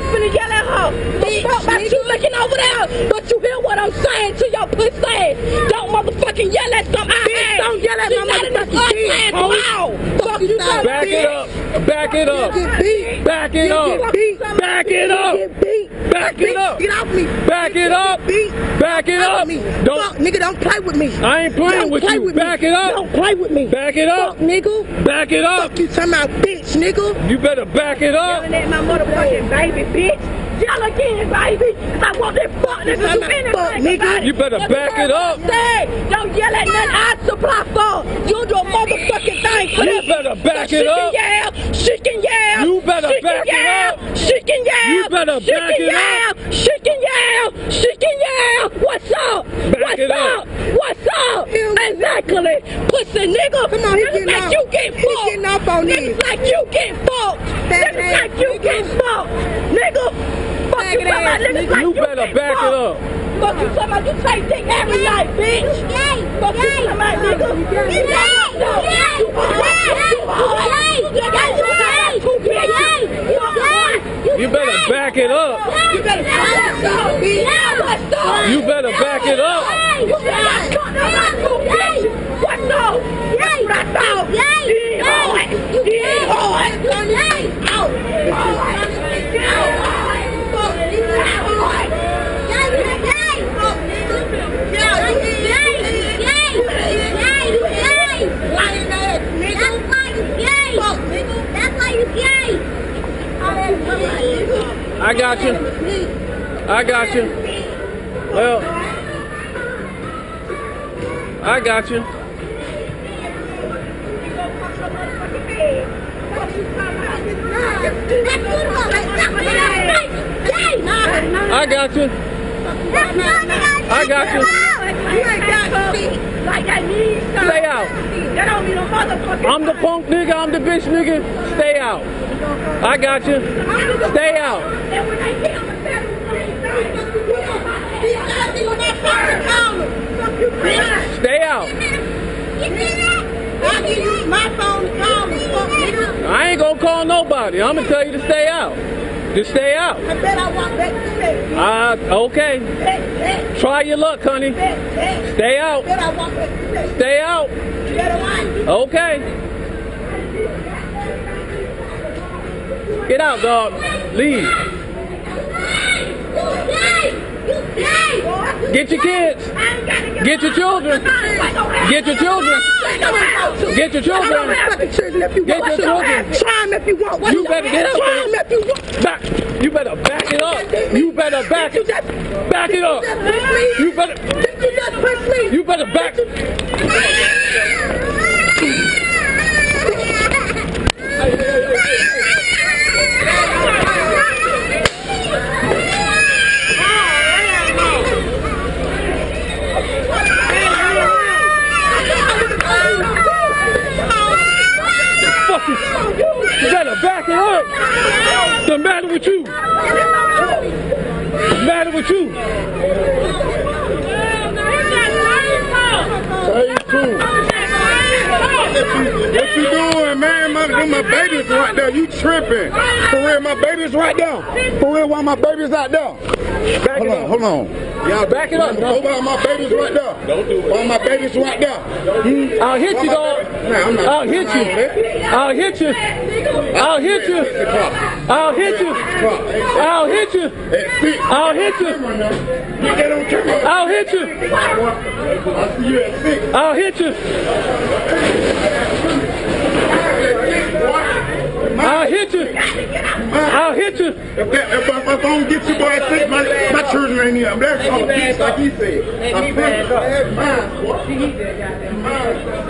finna yell at her. The fuck about you looking over there? But you hear what I'm saying to your pussy? Don't motherfucking yell at some ass. Don't yell at my motherfucking kid. Fuck you, back it up. Back it up. Back it up. Back it up. Back it up. Get off me. Back it up. Back it up. Don't, nigga, don't play with me. I ain't playing with you. Back it up. Don't play with me. Back it up. Fuck, nigga. Back it up. Fuck you talking about bitch, nigga. You better back it up. Yelling at my motherfucking baby, bitch. Yell again, baby. Cause I want that fuck nigga to finish. Nigga. You better back it up. Don't yell at nothing I supply for. You do a motherfucking thing for You better back it up. She can yell. You better back it up. She can yell. You better back it up. She can yell. She can yell. What's up? Back it up. What's up? Exactly. Pussy nigga. Come on, he's like you get fucked. He's getting off on this. Niggas like you get fucked. Niggas like you get fucked. Nigga. Fuck you talking about niggas like you better back it up. Fuck you talking about you take dick every night, bitch. Fuck you talking about nigga. You better back it up. You better back it up. You better back it up. What's up? What's up? I got you. I got you. Well, I got you. I got you. I got you. Stay out. I'm the punk nigga, I'm the bitch nigga. Stay out. I got you. Stay out. Stay out. I can use my phone to call me, fuck nigga. I ain't gonna call nobody. I'm gonna tell you to stay out. Just stay out. I bet I walk back to bed. Okay. Try your luck, honey. Stay out. I bet I walk back to bed. Stay out. Okay. Get out, dog. Leave. Get your kids. Get your children. Get your children. Get your children. Get your children. Try him if you want. You better get up. Try him if you want. Back. You better back it up. You better back it. Back it up. You better. You just push me. You better back. You better back it up. What's the matter with you? What's the matter with you? What you doing, man? My baby's right there. You tripping. For real, my baby's right there. For real, why my baby's out there? Back it up. Hold on. Y'all back it up. Why my baby's right there? Don't do it. Why my baby's right there? I'll hit you, dog. I'll hit you. I'll hit you. I'll hit you. I'll hit you. I'll hit you. I'll hit you. I'll hit you. I'll hit you. I'll hit you. I'll hit you. If I don't get you by 6, my children ain't here. That's all. Like he said. I feel it. That's mine.